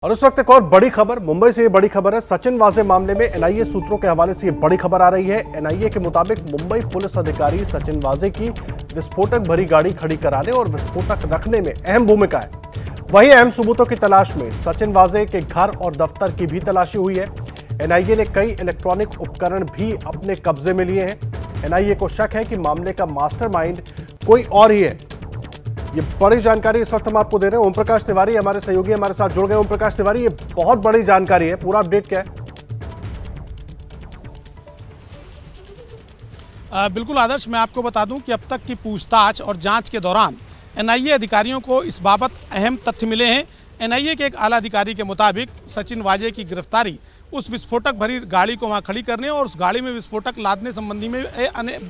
और इस वक्त एक और बड़ी खबर मुंबई से। ये बड़ी खबर है सचिन वाजे मामले में एनआईए सूत्रों के हवाले से ये बड़ी खबर आ रही है। एनआईए के मुताबिक मुंबई पुलिस अधिकारी सचिन वाजे की विस्फोटक भरी गाड़ी खड़ी कराने और विस्फोटक रखने में अहम भूमिका है। वहीं अहम सबूतों की तलाश में सचिन वाजे के घर और दफ्तर की भी तलाशी हुई है। एनआईए ने कई इलेक्ट्रॉनिक उपकरण भी अपने कब्जे में लिए हैं। एनआईए को शक है कि मामले का मास्टरमाइंड कोई और ही है। ये बड़ी जानकारी इस वक्त हम आपको दे रहे हैं। ओम प्रकाश तिवारी हमारे सहयोगी हमारे साथ जुड़ गए। ओम प्रकाश तिवारी, ये बहुत बड़ी जानकारी है, पूरा अपडेट क्या है? बिल्कुल आदर्श, मैं आपको बता दूं कि अब तक की पूछताछ और जांच के दौरान एनआईए अधिकारियों को इस बाबत अहम तथ्य मिले हैं। एनआईए के एक आला अधिकारी के मुताबिक सचिन वाजे की गिरफ्तारी उस विस्फोटक भरी गाड़ी को वहां खड़ी करने और उस गाड़ी में विस्फोटक लादने संबंधी में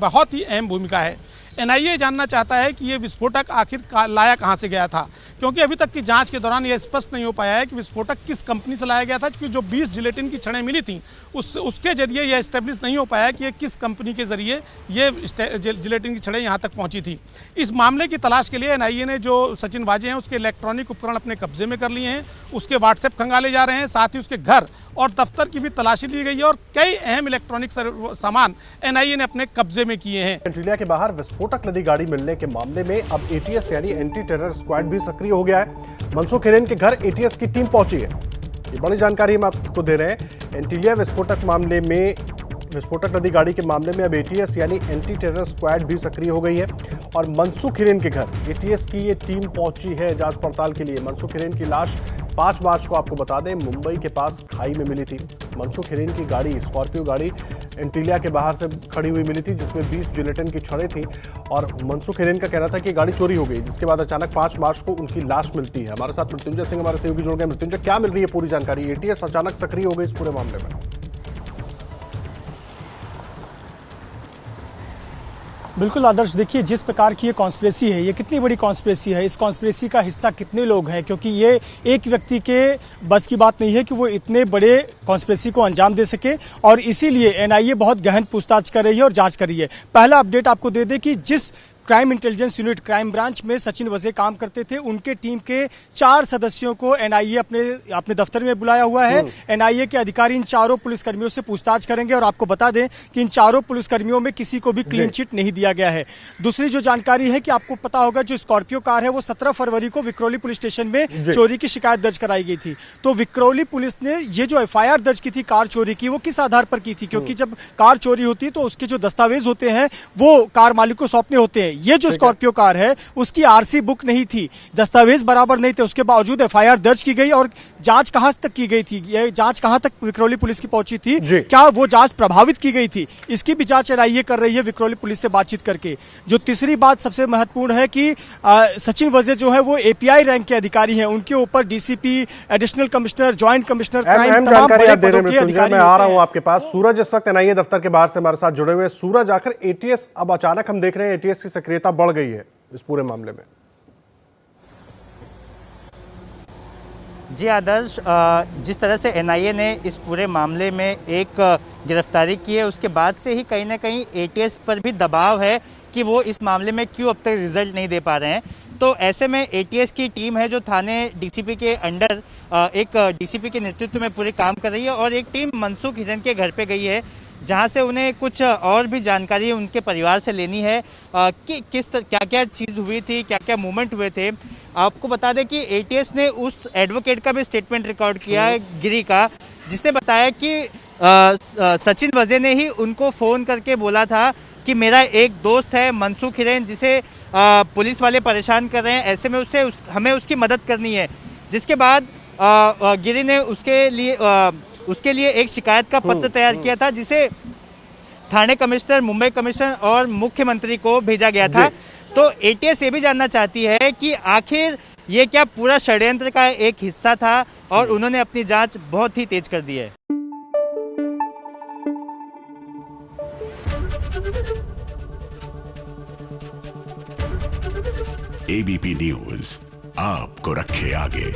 बहुत ही अहम भूमिका है। एनआईए जानना चाहता है कि ये विस्फोटक आखिर लाया कहां से गया था, क्योंकि अभी तक की जांच के दौरान यह स्पष्ट नहीं हो पाया है कि विस्फोटक किस कंपनी से लाया गया था। क्योंकि जो 20 जिलेटिन की छड़ें मिली थी उसके जरिए यह एस्टेब्लिश नहीं हो पाया कि ये किस कंपनी के जरिए ये जिलेटिन की छड़ें यहाँ तक पहुँची थी। इस मामले की तलाश के लिए एनआईए ने जो सचिन वाजे हैं उसके इलेक्ट्रॉनिक उपकरण अपने कब्जे में कर लिए हैं, उसके व्हाट्सएप खंगाले जा रहे हैं, साथ ही उसके घर और दफ्तर की भी तलाशी ली गई है और कई अहम इलेक्ट्रॉनिक सामान एनआईए ने अपने कब्जे में किए हैं। एंटीलिया के बाहर विस्फोटक लदी गाड़ी मिलने के मामले में अब एटीएस यानी एंटी टेरर स्क्वाड भी सक्रिय हो गया है। मनसुख हिरेन के घर एटीएस की टीम पहुंची है। ये बड़ी जानकारी हम आपको दे रहे हैं। एंटीलिया विस्फोटक लदी गाड़ी के मामले में अब एटीएस यानी एंटी टेरर स्क्वाड भी सक्रिय हो गई है और मनसुख हिरेन के घर एटीएस की ये टीम पहुंची है जांच पड़ताल के लिए। मनसुख हिरेन की लाश 5 मार्च को, आपको बता दें, मुंबई के पास खाई में मिली थी। मनसुख हिरेन की गाड़ी, स्कॉर्पियो गाड़ी, एंटीलिया के बाहर से खड़ी हुई मिली थी, जिसमें 20 जिलेटिन की छड़ें थी और मनसुख हिरेन का कहना था कि गाड़ी चोरी हो गई, जिसके बाद अचानक 5 मार्च को उनकी लाश मिलती है। हमारे साथ मृत्युंजय सिंह हमारे सहयोगी जुड़ गए। मृत्युंजय, क्या मिल रही है पूरी जानकारी? एटीएस अचानक सक्रिय हो गई इस पूरे मामले में। बिल्कुल आदर्श, देखिए जिस प्रकार की ये कॉन्स्पिरेसी है, ये कितनी बड़ी कॉन्स्पिरेसी है, इस कॉन्स्पिरेसी का हिस्सा कितने लोग हैं, क्योंकि ये एक व्यक्ति के बस की बात नहीं है कि वो इतने बड़े कॉन्स्पिरेसी को अंजाम दे सके और इसीलिए एनआईए बहुत गहन पूछताछ कर रही है और जांच कर रही है। पहला अपडेट आपको दे दें कि जिस crime intelligence unit crime branch में सचिन वाजे काम करते थे, उनके टीम के 4 सदस्यों को एनआईए अपने दफ्तर में बुलाया हुआ है। एनआईए के अधिकारी इन 4 पुलिसकर्मियों से पूछताछ करेंगे और आपको बता दें कि इन 4 पुलिसकर्मियों में किसी को भी क्लीन चिट नहीं दिया गया है। दूसरी जो जानकारी है कि आपको पता होगा, जो स्कॉर्पियो कार है वो 17 फरवरी को विक्रोली पुलिस स्टेशन में चोरी की शिकायत दर्ज कराई गई थी। तो विक्रोली पुलिस ने ये जो एफआईआर दर्ज की थी कार चोरी की, वो किस आधार पर की थी? क्योंकि जब कार चोरी होती है तो उसके जो दस्तावेज होते हैं वो कार मालिक को सौंपने होते हैं। ये जो स्कॉर्पियो कार है उसकी आरसी बुक नहीं थी, दस्तावेज बराबर नहीं थे, उसके बावजूद एफआईआर दर्ज की गई। और जांच कहां तक की गई थी, ये जांच कहां तक विक्रोली पुलिस की पहुंची थी, क्या वो जांच प्रभावित की गई थी, इसकी भी जांच एनआईए कर रही है विक्रोली पुलिस से बातचीत करके। जो तीसरी बात सबसे महत्वपूर्ण है कि सचिन वाजे जो है वो एपीआई रैंक के अधिकारी हैं, उनके ऊपर DCP, additional commissioner, joint commissioner crime, तमाम बड़े पदों के अधिकारी। मैं आ रहा हूं आपके पास। सूरज इस वक्त एनआईए दफ्तर के बाहर से हमारे साथ जुड़े हुए। सूरज, आखिर एटीएस अब अचानक हम देख रहे हैं एटीएस की सक्रियता बढ़ गई है इस पूरे मामले में। जी आदर्श, जिस तरह से एनआईए ने इस पूरे मामले में एक गिरफ्तारी की है, उसके बाद से ही कहीं ना कहीं एटीएस पर भी दबाव है कि वो इस मामले में क्यों अब तक रिजल्ट नहीं दे पा रहे हैं। तो ऐसे में एटीएस की टीम है जो थाने डीसीपी के अंडर एक डीसीपी के नेतृत्व में पूरे काम कर रही है और एक टीम मनसुख हिरेन के घर पे गई है, जहां से उन्हें कुछ और भी जानकारी उनके परिवार से लेनी है कि क्या क्या चीज़ हुई थी, क्या क्या मूवमेंट हुए थे। आपको बता दें कि एटीएस ने उस एडवोकेट का भी स्टेटमेंट रिकॉर्ड किया है, गिरी का, जिसने बताया कि सचिन वाजे ने ही उनको फ़ोन करके बोला था कि मेरा एक दोस्त है मनसुख हिरेन, जिसे पुलिस वाले परेशान कर रहे हैं, ऐसे में हमें उसकी मदद करनी है। जिसके बाद गिरी ने उसके लिए एक शिकायत का पत्र तैयार किया था, जिसे थाने कमिश्नर, मुंबई कमिश्नर और मुख्यमंत्री को भेजा गया था। तो एटीएस ये भी जानना चाहती है कि आखिर ये क्या पूरा षड्यंत्र का एक हिस्सा था और उन्होंने अपनी जांच बहुत ही तेज कर दी है। एबीपी न्यूज आपको रखे आगे।